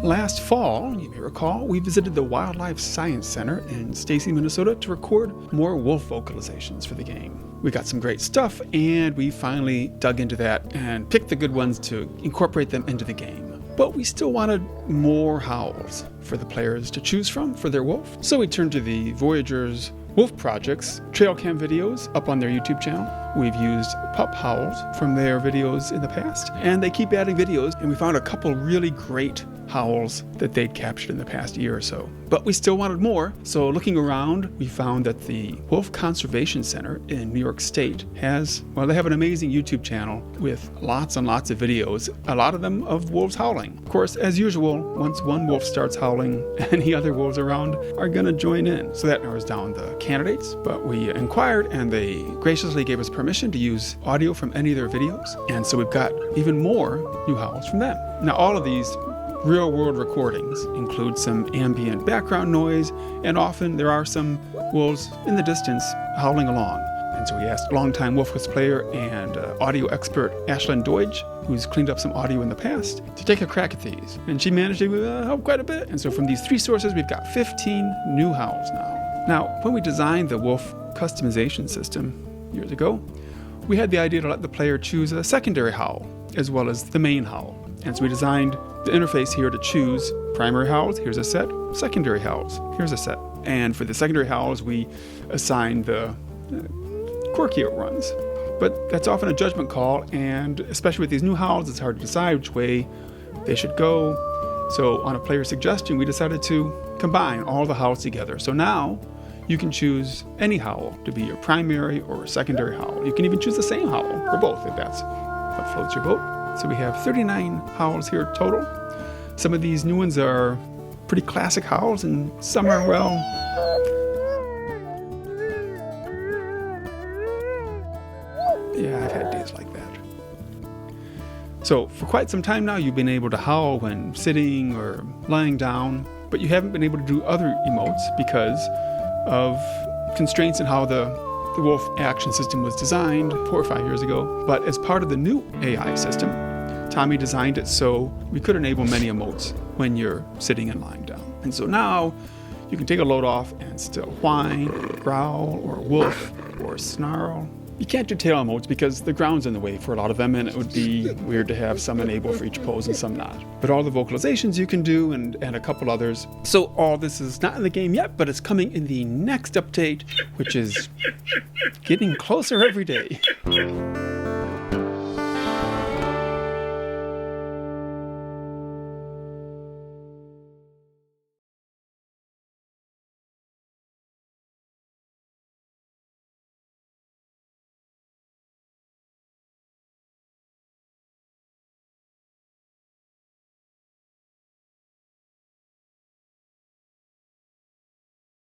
Last fall, you may recall, we visited the Wildlife Science Center in Stacy, Minnesota to record more wolf vocalizations for the game. We got some great stuff, and we finally dug into that and picked the good ones to incorporate them into the game. But we still wanted more howls for the players to choose from for their wolf. So we turned to the Voyageurs Wolf Project's trail cam videos up on their YouTube channel. We've used pup howls from their videos in the past, and they keep adding videos, and we found a couple really great howls that they'd captured in the past year or so. But we still wanted more, so looking around, we found that the Wolf Conservation Center in New York State has, well, they have an amazing YouTube channel with lots and lots of videos, a lot of them of wolves howling. Of course, as usual, once one wolf starts howling, any other wolves around are going to join in. So that narrows down the candidates, but we inquired and they graciously gave us permission to use audio from any of their videos. And so we've got even more new howls from them. Now, all of these real-world recordings include some ambient background noise, and often there are some wolves in the distance howling along. And so we asked longtime WolfQuest player and audio expert Ashlyn Deutsch, who's cleaned up some audio in the past, to take a crack at these. And she managed to help quite a bit. And so from these three sources, we've got 15 new howls now. Now, when we designed the wolf customization system years ago, we had the idea to let the player choose a secondary howl as well as the main howl. And so we designed the interface here to choose primary howls, here's a set, secondary howls, here's a set. And for the secondary howls, we assigned the quirkier runs. But that's often a judgment call, and especially with these new howls, it's hard to decide which way they should go. So on a player suggestion, we decided to combine all the howls together. So now you can choose any howl to be your primary or secondary howl. You can even choose the same howl for both if that's what floats your boat. So we have 39 howls here total. Some of these new ones are pretty classic howls, and some are, well, yeah, I've had days like that. So for quite some time now, you've been able to howl when sitting or lying down, but you haven't been able to do other emotes because of constraints in how the wolf action system was designed 4 or 5 years ago. But as part of the new AI system, Tommi designed it so we could enable many emotes when you're sitting and lying down. And so now you can take a load off and still whine, or growl, or wolf, or snarl. You can't do tail emotes because the ground's in the way for a lot of them, and it would be weird to have some enabled for each pose and some not. But all the vocalizations you can do, and a couple others. So all this is not in the game yet, but it's coming in the next update, which is getting closer every day.